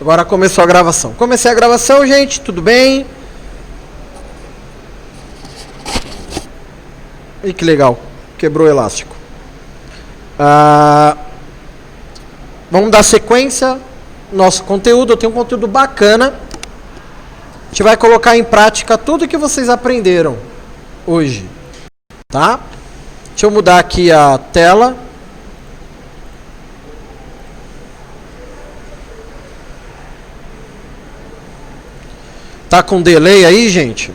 Agora começou a gravação. Comecei a gravação, gente, tudo bem? Ih, que legal. Quebrou o elástico. Vamos dar sequência no nosso conteúdo. Eu tenho um conteúdo bacana. A gente vai colocar em prática tudo que vocês aprenderam hoje. Tá? Deixa eu mudar aqui a tela. Tá com delay aí, gente?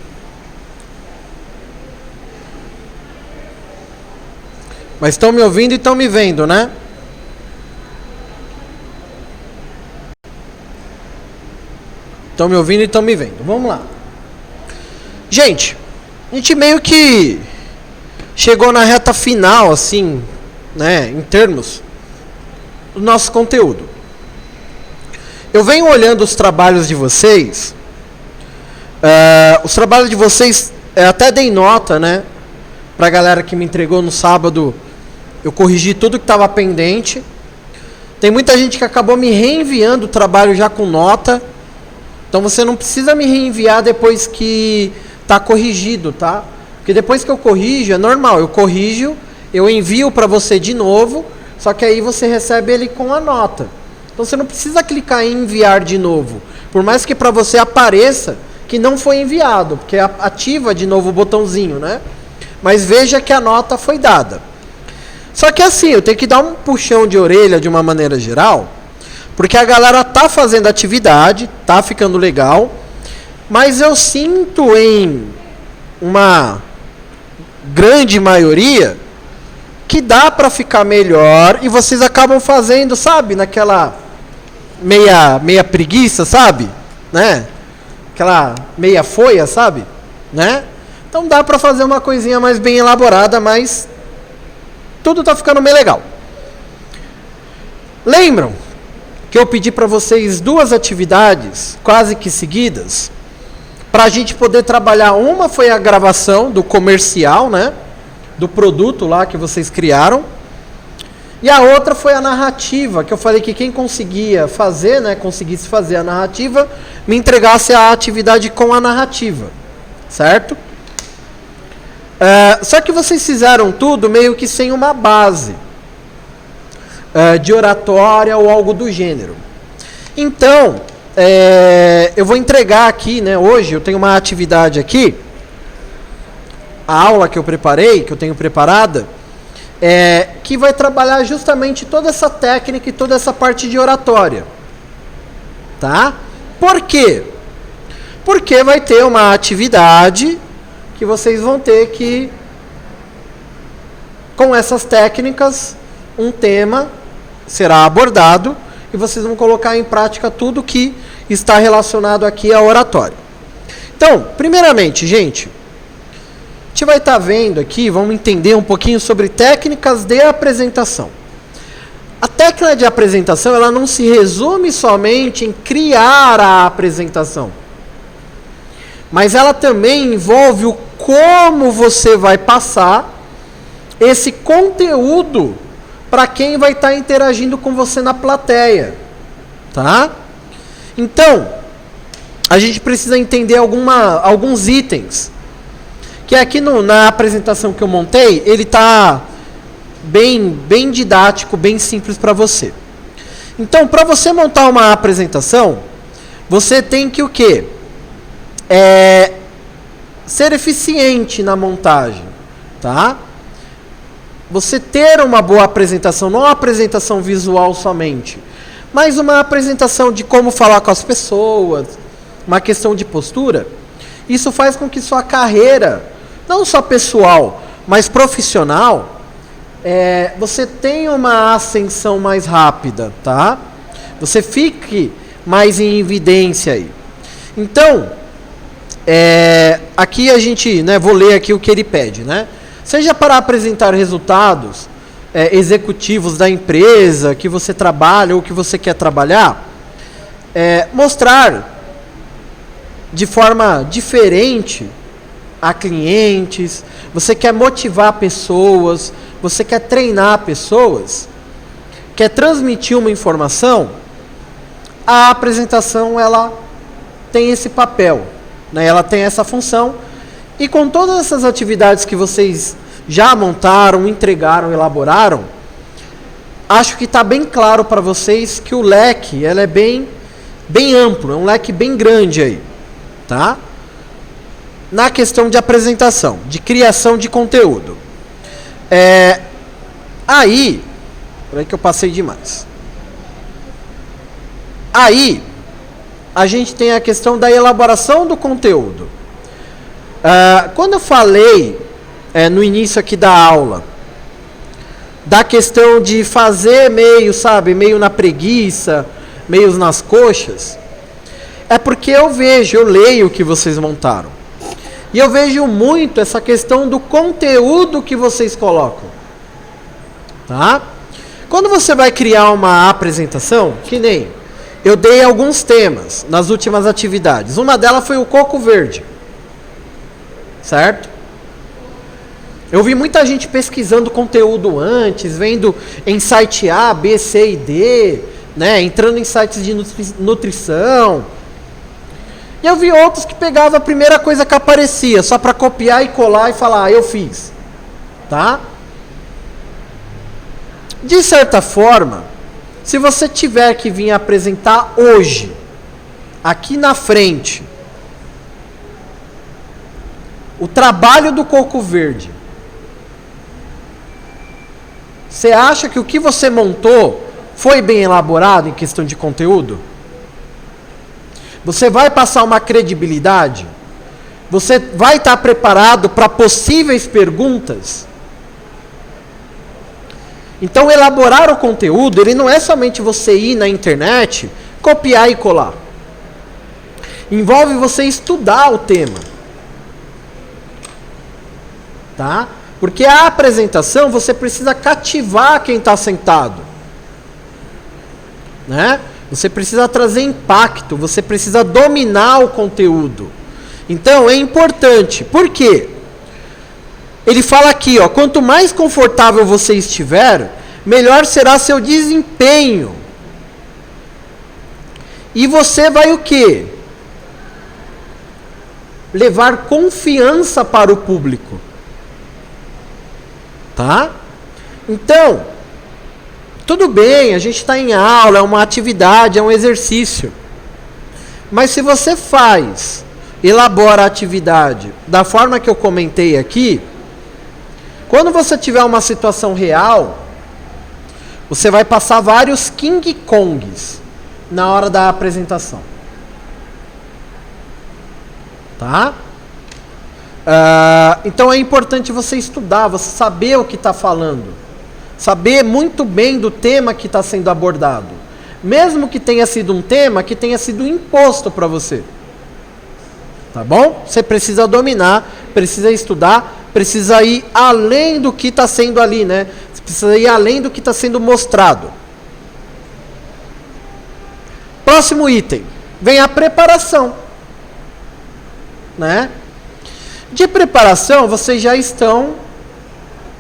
Mas estão me ouvindo e estão me vendo, né? Estão me ouvindo e estão me vendo. Vamos lá. Gente, a gente meio que chegou na reta final, assim, né? Em termos do nosso conteúdo. Eu venho olhando os trabalhos de vocês. Os trabalhos de vocês, até dei nota, né? Pra galera que me entregou no sábado, eu corrigi tudo que estava pendente. Tem muita gente que acabou me reenviando o trabalho já com nota. Então você não precisa me reenviar depois que tá corrigido, tá? Porque depois que eu corrijo, é normal, eu corrijo, eu envio para você de novo, só que aí você recebe ele com a nota. Então você não precisa clicar em enviar de novo. Por mais que para você apareça que não foi enviado, porque ativa de novo o botãozinho, né? Mas veja que a nota foi dada. Só que assim, eu tenho que dar um puxão de orelha de uma maneira geral, porque a galera tá fazendo atividade, tá ficando legal, mas eu sinto em uma grande maioria que dá para ficar melhor e vocês acabam fazendo, sabe, naquela meia preguiça, sabe? Né? Aquela meia folha, sabe? Né? Então dá para fazer uma coisinha mais bem elaborada, mas tudo tá ficando meio legal. Lembram que eu pedi para vocês 2 atividades quase que seguidas para a gente poder trabalhar? Uma foi a gravação do comercial, né? Do produto lá que vocês criaram. E a outra foi a narrativa, que eu falei que quem conseguia fazer, né, conseguisse fazer a narrativa, me entregasse a atividade com a narrativa, certo? Só que vocês fizeram tudo meio que sem uma base de oratória ou algo do gênero. Então, eu vou entregar aqui, né, hoje eu tenho uma atividade aqui, a aula que eu preparei, que eu tenho preparada, que vai trabalhar justamente toda essa técnica e toda essa parte de oratória. Tá? Por quê? Porque vai ter uma atividade que vocês vão ter que, com essas técnicas, um tema será abordado e vocês vão colocar em prática tudo que está relacionado aqui à oratória. Então, primeiramente, gente, a gente vai estar vendo aqui, vamos entender um pouquinho sobre técnicas de apresentação. A técnica de apresentação, ela não se resume somente em criar a apresentação, mas ela também envolve o como você vai passar esse conteúdo para quem vai estar interagindo com você na plateia, tá? Então, a gente precisa entender alguns itens, que aqui na apresentação que eu montei, ele está bem didático, bem simples para você. Então, para você montar uma apresentação, você tem que o quê? Ser eficiente na montagem, tá? Você ter uma boa apresentação, não uma apresentação visual somente, mas uma apresentação de como falar com as pessoas, uma questão de postura. Isso faz com que sua carreira, não só pessoal, mas profissional, você tenha uma ascensão mais rápida, tá? Você fique mais em evidência aí. Então, aqui a gente, né, vou ler aqui o que ele pede, né? Seja para apresentar resultados executivos da empresa que você trabalha ou que você quer trabalhar, mostrar de forma diferente a clientes, você quer motivar pessoas, você quer treinar pessoas, quer transmitir uma informação, a apresentação ela tem esse papel, né? Ela tem essa função, e com todas essas atividades que vocês já montaram, entregaram, elaboraram, acho que está bem claro para vocês que o leque ela é bem amplo, é um leque bem grande aí, tá? Na questão de apresentação, de criação de conteúdo. Aí, peraí que eu passei demais. Aí, a gente tem a questão da elaboração do conteúdo. Quando eu falei no início aqui da aula, da questão de fazer meio na preguiça, meio nas coxas, é porque eu leio o que vocês montaram. E eu vejo muito essa questão do conteúdo que vocês colocam. Tá? Quando você vai criar uma apresentação, que nem eu dei alguns temas nas últimas atividades. Uma delas foi o coco verde. Certo? Eu vi muita gente pesquisando conteúdo antes, vendo em site A, B, C e D, né, entrando em sites de nutrição. E eu vi outros que pegavam a primeira coisa que aparecia, só para copiar e colar e falar, eu fiz. Tá? De certa forma, se você tiver que vir apresentar hoje, aqui na frente, o trabalho do coco verde, você acha que o que você montou foi bem elaborado em questão de conteúdo? Você vai passar uma credibilidade? Você vai estar preparado para possíveis perguntas? Então, elaborar o conteúdo, ele não é somente você ir na internet, copiar e colar. Envolve você estudar o tema. Tá? Porque a apresentação, você precisa cativar quem está sentado. Né? Você precisa trazer impacto, você precisa dominar o conteúdo. Então, é importante. Por quê? Ele fala aqui, ó, quanto mais confortável você estiver, melhor será seu desempenho. E você vai o quê? Levar confiança para o público. Tá? Então, tudo bem, a gente está em aula, é uma atividade, é um exercício. Mas se você elabora a atividade da forma que eu comentei aqui, quando você tiver uma situação real, você vai passar vários King Kongs na hora da apresentação. Tá? Então é importante você estudar, você saber o que está falando. Saber muito bem do tema que está sendo abordado. Mesmo que tenha sido um tema que tenha sido imposto para você. Tá bom? Você precisa dominar, precisa estudar, precisa ir além do que está sendo ali, né? Você precisa ir além do que está sendo mostrado. Próximo item. Vem a preparação. Né? De preparação, vocês já estão,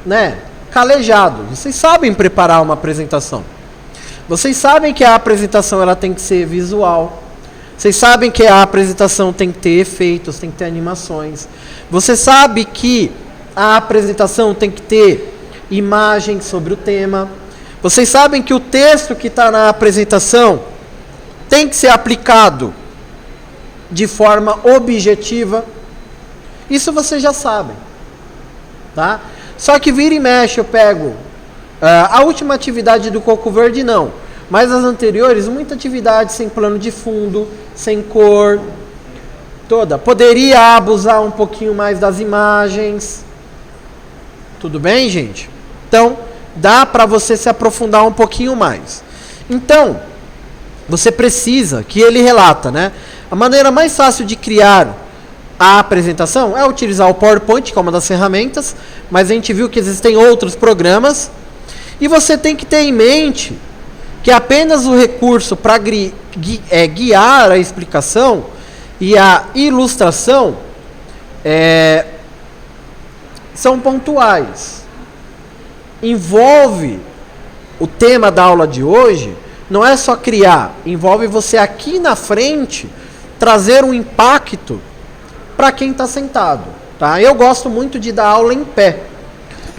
né, calejados. Vocês sabem preparar uma apresentação. Vocês sabem que a apresentação ela tem que ser visual. Vocês sabem que a apresentação tem que ter efeitos, tem que ter animações. Você sabe que a apresentação tem que ter imagens sobre o tema. Vocês sabem que o texto que está na apresentação tem que ser aplicado de forma objetiva. Isso vocês já sabem. Tá? Só que vira e mexe, eu pego a última atividade do coco verde, não. Mas as anteriores, muita atividade sem plano de fundo, sem cor, toda. Poderia abusar um pouquinho mais das imagens. Tudo bem, gente? Então, dá para você se aprofundar um pouquinho mais. Então, você precisa, que ele relata, né? A maneira mais fácil de criar a apresentação é utilizar o PowerPoint, que é uma das ferramentas, mas a gente viu que existem outros programas. E você tem que ter em mente que apenas o recurso para guiar a explicação e a ilustração são pontuais. Envolve o tema da aula de hoje não é só criar, envolve você aqui na frente trazer um impacto para quem está sentado, tá? Eu gosto muito de dar aula em pé.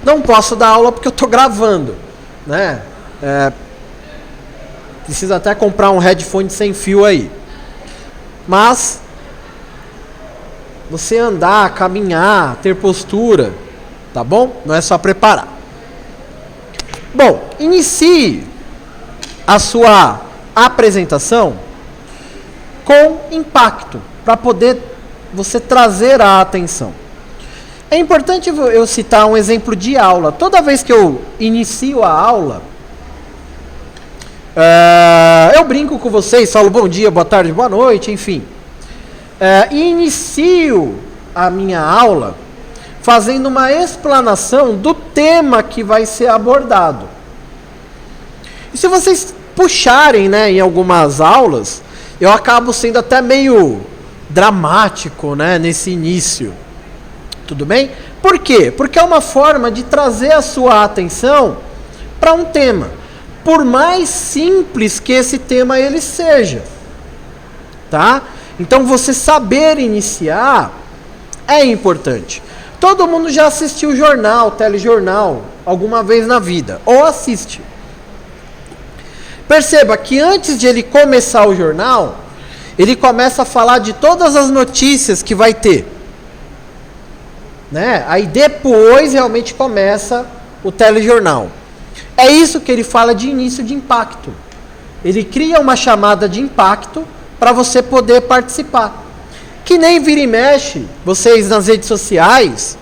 Não posso dar aula porque eu estou gravando, né? Precisa até comprar um headphone sem fio aí. Mas você andar, caminhar, ter postura, tá bom? Não é só preparar. Bom, inicie a sua apresentação com impacto, para poder você trazer a atenção. É importante eu citar um exemplo de aula. Toda vez que eu inicio a aula, eu brinco com vocês, falo bom dia, boa tarde, boa noite, enfim. E inicio a minha aula fazendo uma explanação do tema que vai ser abordado. E se vocês puxarem, né, em algumas aulas, eu acabo sendo até meio dramático, né, nesse início. Tudo bem? Por quê? Porque é uma forma de trazer a sua atenção para um tema, por mais simples que esse tema ele seja. Tá? Então você saber iniciar é importante. Todo mundo já assistiu jornal, telejornal, alguma vez na vida, ou assiste. Perceba que antes de ele começar o jornal, ele começa a falar de todas as notícias que vai ter. Né? Aí depois realmente começa o telejornal. É isso que ele fala de início de impacto. Ele cria uma chamada de impacto para você poder participar. Que nem vira e mexe, vocês nas redes sociais,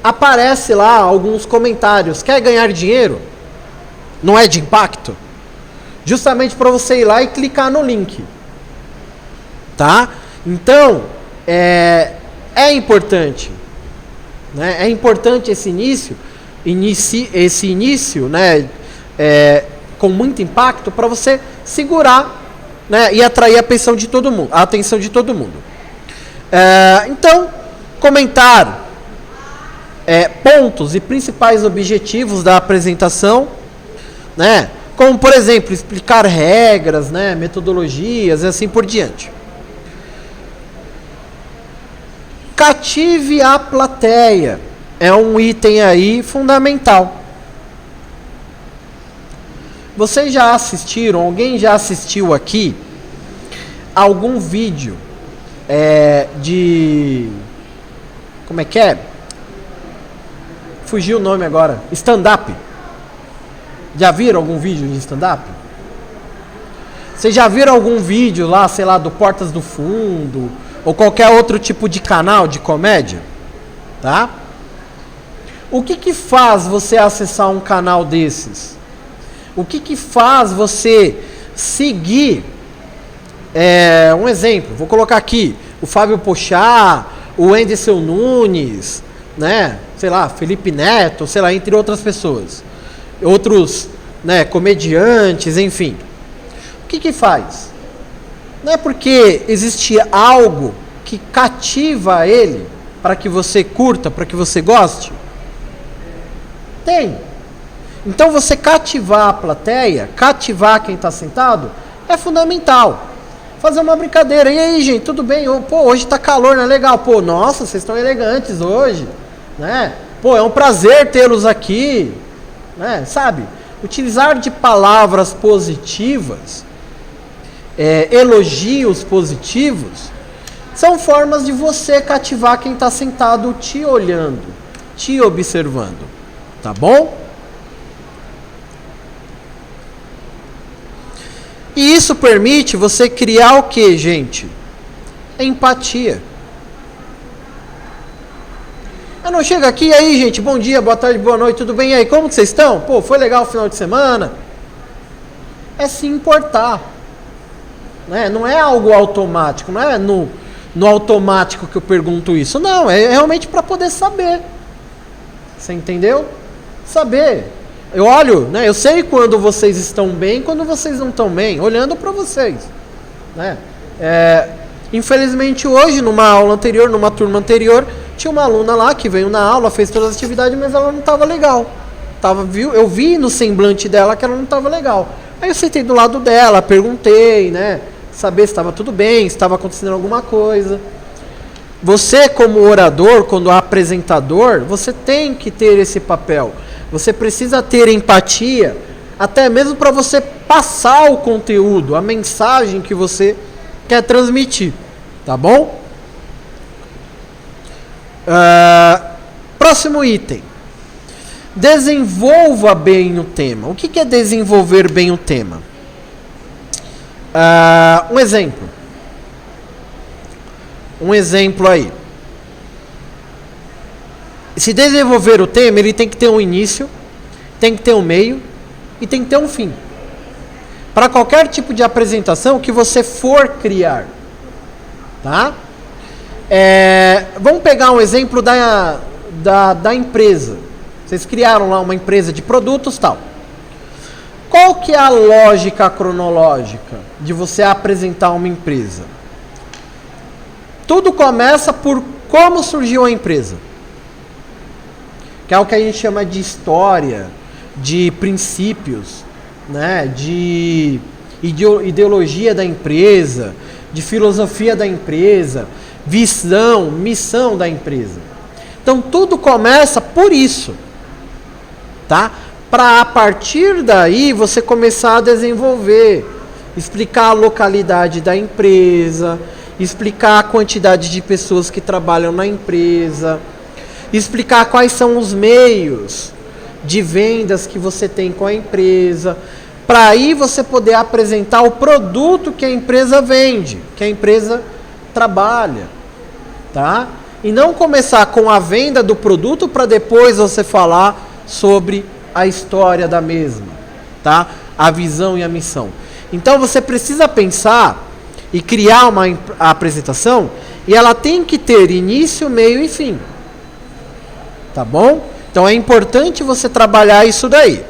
aparece lá alguns comentários. Quer ganhar dinheiro? Não é de impacto? Justamente para você ir lá e clicar no link. Tá? Então, é importante. Né? É importante esse início, né, com muito impacto, para você segurar, né, e atrair a atenção de todo mundo. Então, comentar pontos e principais objetivos da apresentação, né, como, por exemplo, explicar regras, né, metodologias e assim por diante. Cative a plateia. É um item aí fundamental. Vocês já assistiram, alguém já assistiu aqui algum vídeo de... Como é que é? Fugiu o nome agora. Stand-up. Já viram algum vídeo de stand-up? Vocês já viram algum vídeo lá, sei lá, do Portas do Fundo, ou qualquer outro tipo de canal de comédia? Tá? O que faz você acessar um canal desses? O que faz você seguir? Um exemplo, vou colocar aqui, o Fábio Pochá, o Whindersson Nunes, né? Sei lá, Felipe Neto, sei lá, entre outras pessoas. Outros, né, comediantes, enfim. O que faz? Não é porque existe algo que cativa ele para que você curta, para que você goste? Tem. Então você cativar a plateia, cativar quem está sentado, é fundamental. Fazer uma brincadeira. E aí, gente, tudo bem? Pô, hoje está calor, não é legal? Pô, nossa, vocês estão elegantes hoje, né? Pô, é um prazer tê-los aqui, né? Sabe? Utilizar de palavras positivas, elogios positivos, são formas de você cativar quem está sentado te olhando, te observando. Tá bom? E isso permite você criar o que, gente? Empatia. Eu não chego aqui, e aí, gente, bom dia, boa tarde, boa noite, tudo bem? E aí, como que vocês estão? Pô, foi legal o final de semana? É se importar. Né? Não é algo automático, não é no automático que eu pergunto isso. Não, é realmente para poder saber. Você entendeu? Saber. Eu olho, né? Eu sei quando vocês estão bem, quando vocês não estão bem, olhando para vocês, né? Infelizmente hoje, numa aula anterior, numa turma anterior, tinha uma aluna lá que veio na aula, fez todas as atividades, mas ela não estava legal. Eu vi no semblante dela que ela não estava legal. Aí eu sentei do lado dela, perguntei, né? Saber se estava tudo bem, se estava acontecendo alguma coisa. Você, como orador, quando apresentador, você tem que ter esse papel. Você precisa ter empatia, até mesmo para você passar o conteúdo, a mensagem que você quer transmitir. Tá bom? Próximo item. Desenvolva bem o tema. O que é desenvolver bem o tema? Um exemplo. Um exemplo aí. Se desenvolver o tema, ele tem que ter um início, tem que ter um meio e tem que ter um fim. Para qualquer tipo de apresentação que você for criar. Tá? Vamos pegar um exemplo da empresa. Vocês criaram lá uma empresa de produtos e tal. Qual que é a lógica cronológica de você apresentar uma empresa? Tudo começa por como surgiu a empresa. Que é o que a gente chama de história, de princípios, né? De ideologia da empresa, de filosofia da empresa, visão, missão da empresa. Então tudo começa por isso, tá? Para a partir daí você começar a desenvolver, explicar a localidade da empresa, explicar a quantidade de pessoas que trabalham na empresa, explicar quais são os meios de vendas que você tem com a empresa, para aí você poder apresentar o produto que a empresa vende, que a empresa trabalha, tá? E não começar com a venda do produto para depois você falar sobre a história da mesma, tá? A visão e a missão. Então você precisa pensar e criar uma apresentação e ela tem que ter início, meio e fim. Tá bom? Então é importante você trabalhar isso daí.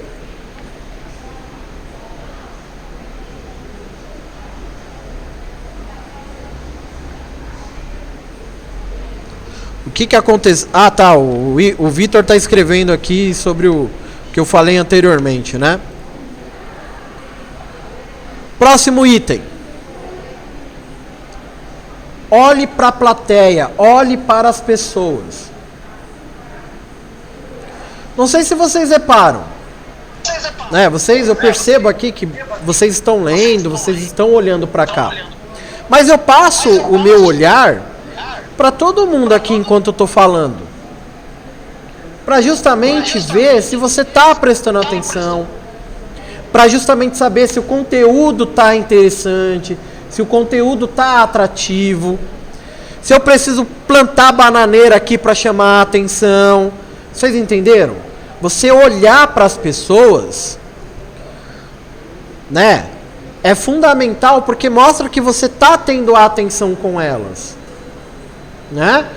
O que acontece? Ah, tá. O Vitor está escrevendo aqui sobre o que eu falei anteriormente, né? Próximo item. Olhe para a plateia, olhe para as pessoas. Não sei se vocês reparam, né? Eu percebo aqui que vocês estão lendo, vocês estão olhando para cá. Mas eu passo o meu olhar para todo mundo aqui enquanto eu estou falando, para justamente ver se você está prestando atenção, para justamente saber se o conteúdo está interessante, se o conteúdo está atrativo, se eu preciso plantar bananeira aqui para chamar a atenção. Vocês entenderam? Você olhar para as pessoas, né? É fundamental porque mostra que você está tendo a atenção com elas, né?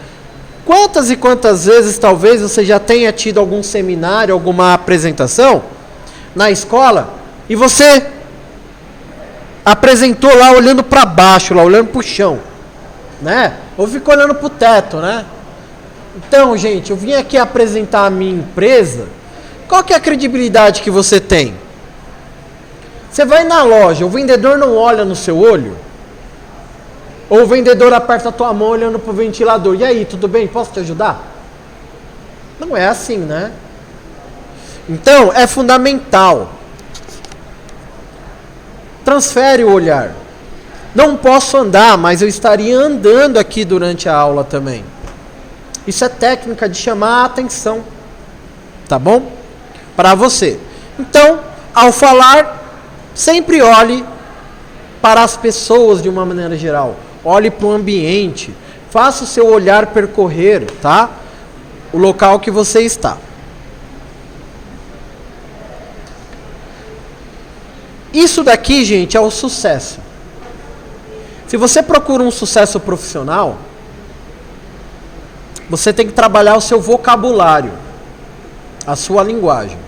Quantas e quantas vezes talvez você já tenha tido algum seminário, alguma apresentação na escola e você apresentou lá olhando para baixo, lá olhando para o chão, né? Ou ficou olhando para o teto, né? Então, gente, eu vim aqui apresentar a minha empresa. Qual que é a credibilidade que você tem? Você vai na loja, o vendedor não olha no seu olho? Ou o vendedor aperta a tua mão olhando pro ventilador. E aí, tudo bem? Posso te ajudar? Não é assim, né? Então, é fundamental. Transfere o olhar. Não posso andar, mas eu estaria andando aqui durante a aula também. Isso é técnica de chamar a atenção. Tá bom? Para você. Então, ao falar, sempre olhe para as pessoas de uma maneira geral. Olhe para o ambiente. Faça o seu olhar percorrer, tá? O local que você está. Isso daqui, gente, é o sucesso. Se você procura um sucesso profissional, você tem que trabalhar o seu vocabulário, a sua linguagem.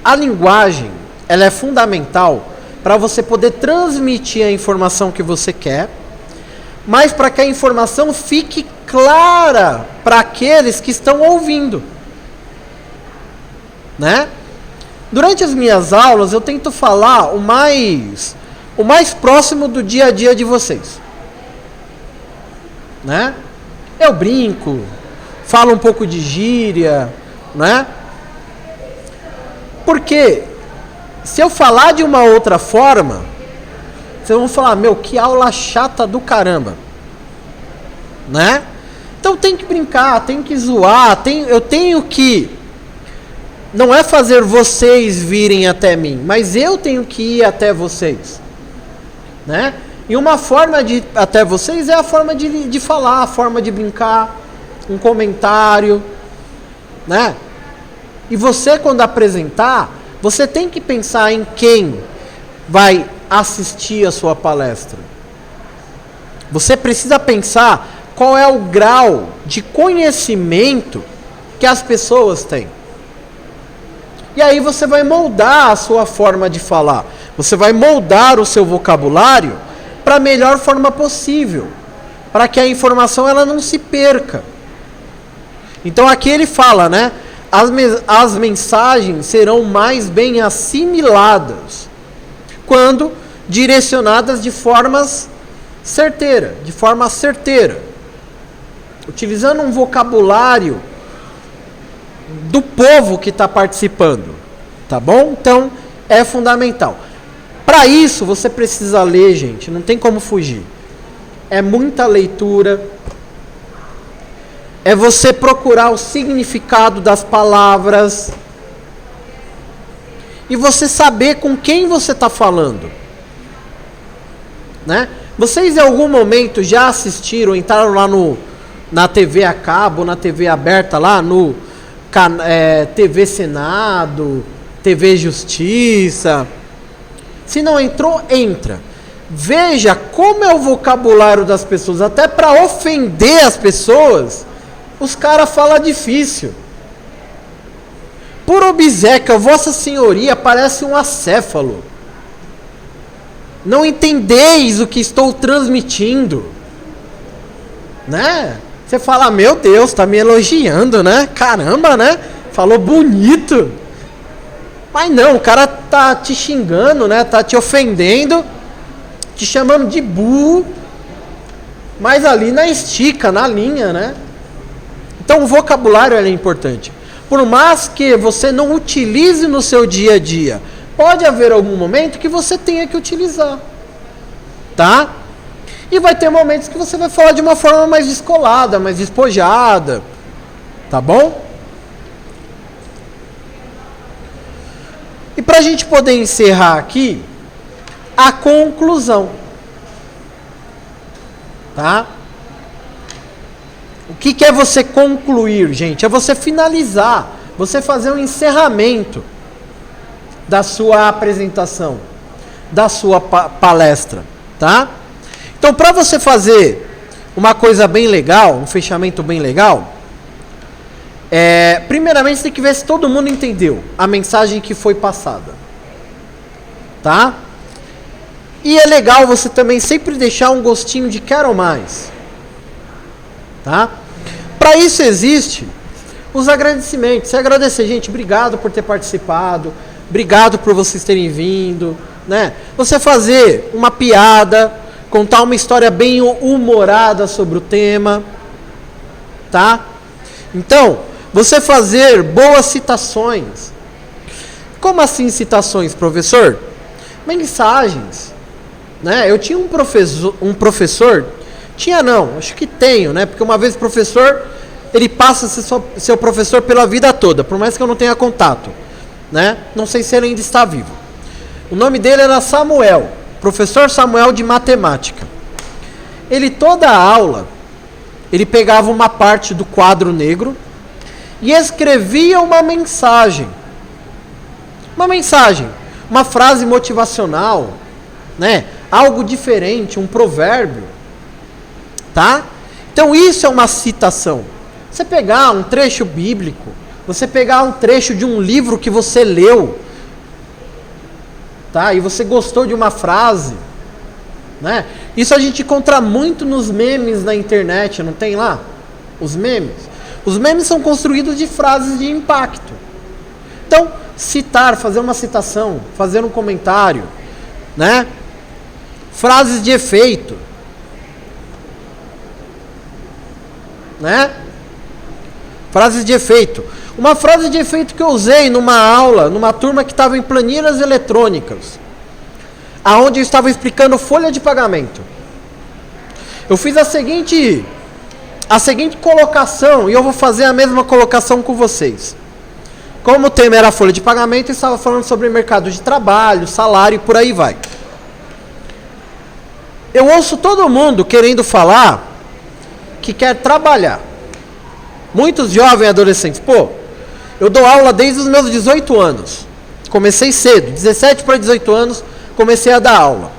A linguagem, ela é fundamental para você poder transmitir a informação que você quer, mas para que a informação fique clara para aqueles que estão ouvindo. né? Durante as minhas aulas, eu tento falar o mais próximo do dia a dia de vocês, né? Eu brinco, falo um pouco de gíria, né? Porque se eu falar de uma outra forma, vocês vão falar, meu, que aula chata do caramba, né? Então tem que brincar, tem que zoar, eu tenho que, não é fazer vocês virem até mim, mas eu tenho que ir até vocês, né? E uma forma de ir até vocês é a forma de falar, a forma de brincar, um comentário, né? E você, quando apresentar, você tem que pensar em quem vai assistir a sua palestra. Você precisa pensar qual é o grau de conhecimento que as pessoas têm. E aí você vai moldar a sua forma de falar. Você vai moldar o seu vocabulário para a melhor forma possível, para que a informação ela não se perca. Então aqui ele fala, né? As mensagens serão mais bem assimiladas quando direcionadas de forma certeira, utilizando um vocabulário do povo que está participando, tá bom? Então é fundamental. Para isso você precisa ler, gente, não tem como fugir. É muita leitura. É você procurar o significado das palavras. E você saber com quem você está falando. Né? Vocês em algum momento já assistiram, entraram lá na TV a cabo, na TV aberta lá, no TV Senado, TV Justiça. Se não entrou, entra. Veja como é o vocabulário das pessoas. Até para ofender as pessoas, os caras falam difícil. Por obséquio, Vossa Senhoria parece um acéfalo. Não entendeis o que estou transmitindo. Né? Você fala, meu Deus, tá me elogiando, né? Caramba, né? Falou bonito. Mas não, o cara tá te xingando, né? Tá te ofendendo, te chamando de burro. Mas ali na estica, na linha, né? Então o vocabulário é importante. Por mais que você não utilize no seu dia a dia, pode haver algum momento que você tenha que utilizar. Tá? E vai ter momentos que você vai falar de uma forma mais descolada, mais despojada. Tá bom? E para a gente poder encerrar aqui, a conclusão. Tá? O que é você concluir, gente? É você finalizar, você fazer um encerramento da sua apresentação, da sua palestra, tá? Então, para você fazer uma coisa bem legal, um fechamento bem legal, primeiramente você tem que ver se todo mundo entendeu a mensagem que foi passada, tá? E é legal você também sempre deixar um gostinho de quero mais. Tá? Para isso existe os agradecimentos. Você agradecer, gente, obrigado por ter participado, obrigado por vocês terem vindo, né? Você fazer uma piada, contar uma história bem humorada sobre o tema, tá? Então, você fazer boas citações. Como assim citações, professor? Mensagens, né? Eu tinha um professor. Tinha não, acho que tenho, né? Porque uma vez o professor, ele passa a ser seu professor pela vida toda, por mais que eu não tenha contato, né? Não sei se ele ainda está vivo. O nome dele era Samuel, professor Samuel de matemática. Ele toda a aula, ele pegava uma parte do quadro negro e escrevia uma mensagem. Uma frase motivacional, né? Algo diferente, um provérbio. Tá? Então isso é uma citação. Você pegar um trecho bíblico, você pegar um trecho de um livro que você leu, tá? E você gostou de uma frase, né? Isso a gente encontra muito nos memes na internet, não tem lá? Os memes. Os memes são construídos de frases de impacto. Então, citar, fazer uma citação, fazer um comentário, né? Frases de efeito, né? Frases de efeito. Uma frase de efeito que eu usei numa aula, numa turma que estava em planilhas eletrônicas, aonde eu estava explicando folha de pagamento. Eu fiz a seguinte colocação, e eu vou fazer a mesma colocação com vocês. Como o tema era folha de pagamento, eu estava falando sobre mercado de trabalho, salário e por aí vai. Eu ouço todo mundo querendo falar que quer trabalhar. Muitos jovens adolescentes, eu dou aula desde os meus 18 anos. Comecei cedo, 17 para 18 anos, comecei a dar aula.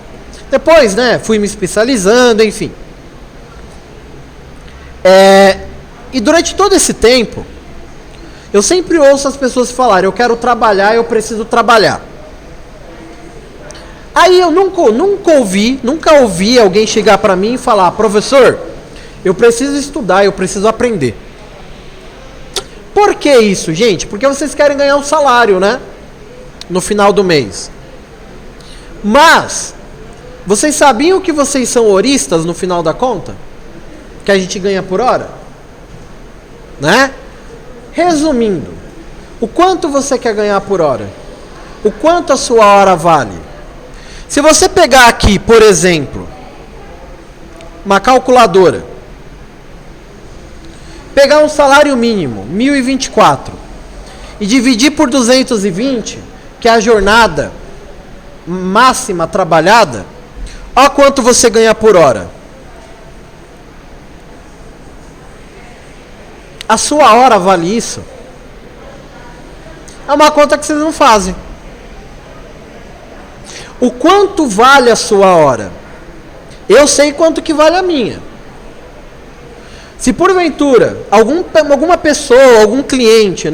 Depois, fui me especializando, enfim. E durante todo esse tempo, eu sempre ouço as pessoas falarem, eu quero trabalhar, eu preciso trabalhar. Aí eu nunca ouvi alguém chegar para mim e falar, professor, eu preciso estudar, eu preciso aprender. Por que isso, gente? Porque vocês querem ganhar um salário, né? No final do mês. Mas, vocês sabiam que vocês são horistas no final da conta? Que a gente ganha por hora? Né? Resumindo, o quanto você quer ganhar por hora? O quanto a sua hora vale? Se você pegar aqui, por exemplo, uma calculadora, pegar um salário mínimo, 1.024, e dividir por 220, que é a jornada máxima trabalhada, olha quanto você ganha por hora. A sua hora vale isso? É uma conta que vocês não fazem. O quanto vale a sua hora? Eu sei quanto que vale a minha. Se porventura, alguma pessoa, algum cliente,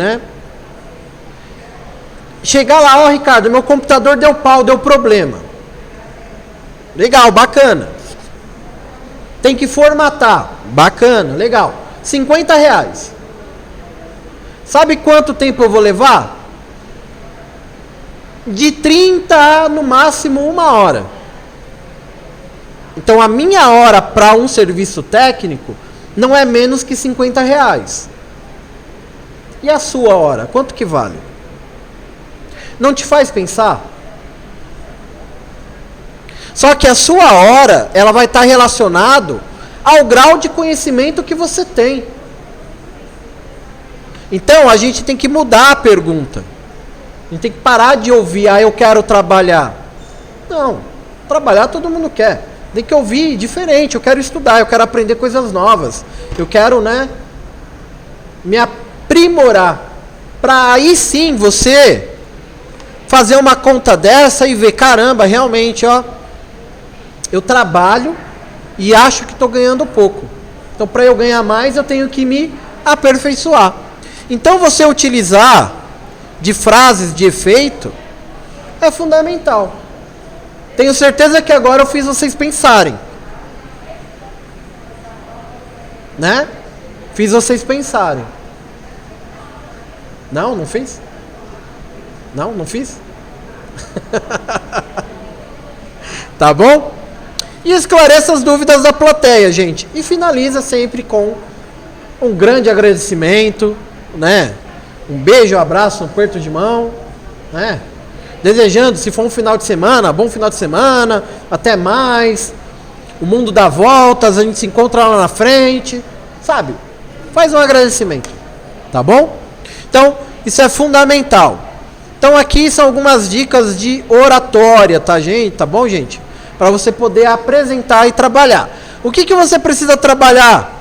chegar lá, Ricardo, meu computador deu pau, deu problema. Legal, bacana. Tem que formatar. Bacana, legal. R$50. Sabe quanto tempo eu vou levar? De 30 a, no máximo, 1 hora. Então, a minha hora para um serviço técnico não é menos que R$50. E a sua hora? Quanto que vale? Não te faz pensar? Só que a sua hora, ela vai estar relacionado ao grau de conhecimento que você tem. Então, a gente tem que mudar a pergunta. A gente tem que parar de ouvir, eu quero trabalhar. Não, trabalhar todo mundo quer. Tem que ouvir diferente, eu quero estudar, eu quero aprender coisas novas. Eu quero, me aprimorar. Para aí sim você fazer uma conta dessa e ver, caramba, realmente, eu trabalho e acho que estou ganhando pouco. Então, para eu ganhar mais, eu tenho que me aperfeiçoar. Então, você utilizar de frases de efeito é fundamental. Tenho certeza que agora eu fiz vocês pensarem. Fiz vocês pensarem. Não fiz? Não fiz? Tá bom? E esclareça as dúvidas da plateia, gente. E finaliza sempre com um grande agradecimento, Um beijo, um abraço, um aperto de mão, Desejando, se for um final de semana, bom final de semana, até mais. O mundo dá voltas, a gente se encontra lá na frente, sabe? Faz um agradecimento, tá bom? Então, isso é fundamental. Então, aqui são algumas dicas de oratória, tá, gente? Tá bom, gente? Para você poder apresentar e trabalhar. O que você precisa trabalhar?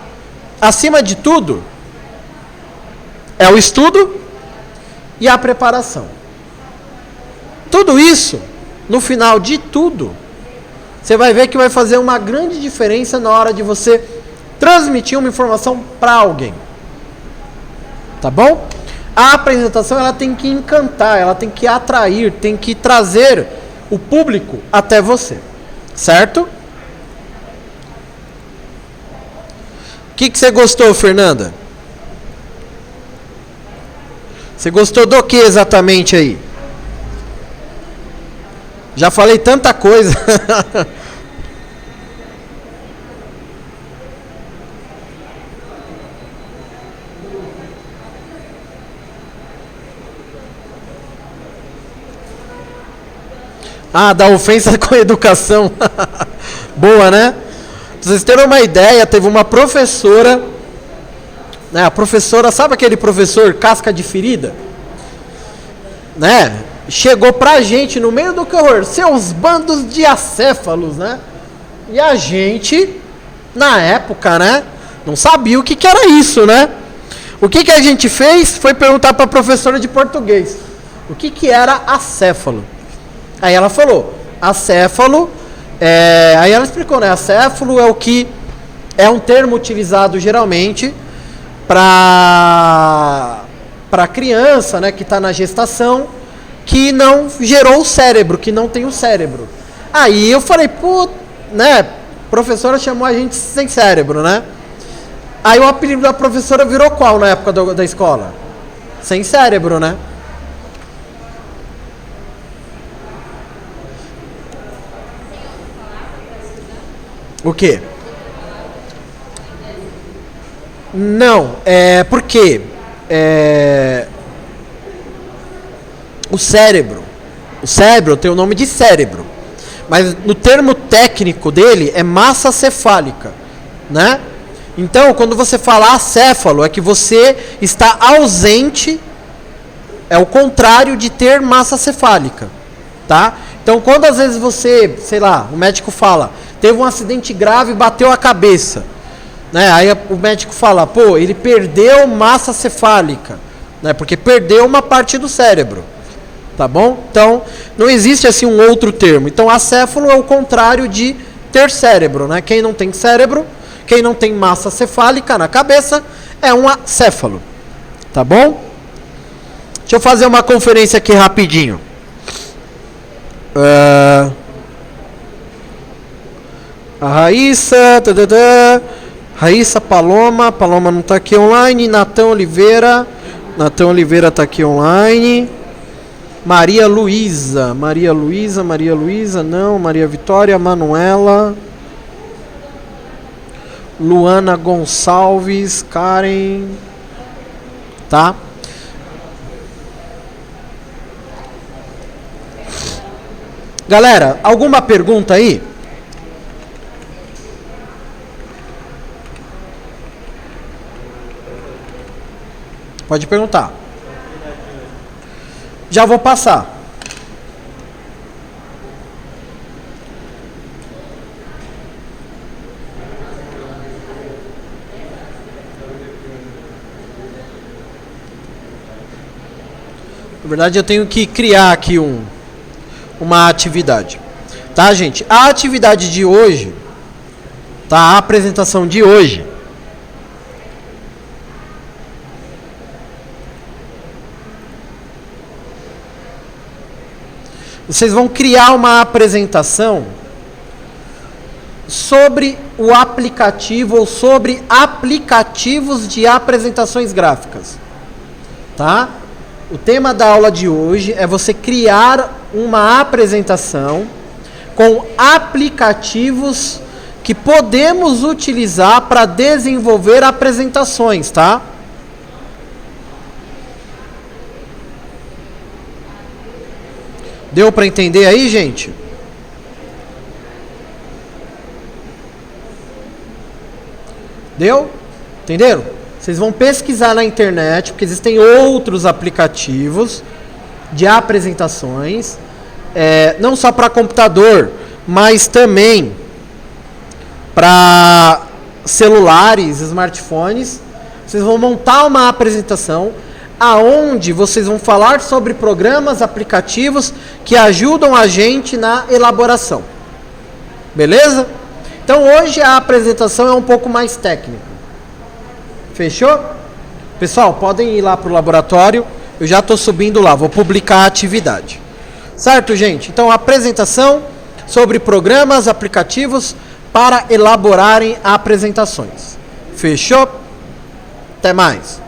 Acima de tudo, é o estudo e a preparação. Tudo isso, no final de tudo, você vai ver que vai fazer uma grande diferença na hora de você transmitir uma informação para alguém. Tá bom? A apresentação, ela tem que encantar, ela tem que atrair, tem que trazer o público até você. Certo? O que você gostou, Fernanda? Você gostou do que exatamente aí? Já falei tanta coisa. Ah, da ofensa com a educação. Boa, né? Pra vocês terem uma ideia, teve uma professora, né? A professora, sabe aquele professor casca de ferida? Né? Chegou pra gente no meio do corredor, seus bandos de acéfalos, né? E a gente, na época, né? Não sabia o que era isso, né? O que a gente fez foi perguntar pra professora de português o que era acéfalo. Aí ela falou, acéfalo, aí ela explicou, né? Acéfalo é o que é um termo utilizado geralmente para criança, né, que está na gestação, que não gerou o cérebro, que não tem o cérebro. Aí eu falei, pô, né? A professora chamou a gente sem cérebro, né? Aí o apelido da professora virou qual na época da escola? Sem cérebro, né? O quê? Não, porque o cérebro tem o nome de cérebro, mas no termo técnico dele é massa cefálica, né? Então, quando você fala acéfalo, é que você está ausente, é o contrário de ter massa cefálica, tá? Então, quando às vezes você, sei lá, o médico fala, teve um acidente grave e bateu a cabeça, né? Aí o médico fala, pô, ele perdeu massa cefálica, né? Porque perdeu uma parte do cérebro, tá bom? Então, não existe assim um outro termo. Então, acéfalo é o contrário de ter cérebro, né? Quem não tem cérebro, quem não tem massa cefálica na cabeça, é um acéfalo, tá bom? Deixa eu fazer uma conferência aqui rapidinho. A Raíssa, Raíssa Paloma não está aqui online. Natan Oliveira está aqui online. Maria Luísa, não. Maria Vitória, Manuela, Luana Gonçalves, Karen, tá? Galera, alguma pergunta aí? Pode perguntar. Já vou passar. Na verdade, eu tenho que criar aqui uma atividade. Tá, gente? A atividade de hoje, tá? A apresentação de hoje, vocês vão criar uma apresentação sobre o aplicativo ou sobre aplicativos de apresentações gráficas, tá? O tema da aula de hoje é você criar uma apresentação com aplicativos que podemos utilizar para desenvolver apresentações, tá? Deu para entender aí, gente? Deu? Entenderam? Vocês vão pesquisar na internet, porque existem outros aplicativos de apresentações, não só para computador, mas também para celulares, smartphones. Vocês vão montar uma apresentação aonde vocês vão falar sobre programas, aplicativos que ajudam a gente na elaboração. Beleza? Então hoje a apresentação é um pouco mais técnica. Fechou? Pessoal, podem ir lá para o laboratório. Eu já estou subindo lá, vou publicar a atividade. Certo, gente? Então, apresentação sobre programas, aplicativos para elaborarem apresentações. Fechou? Até mais.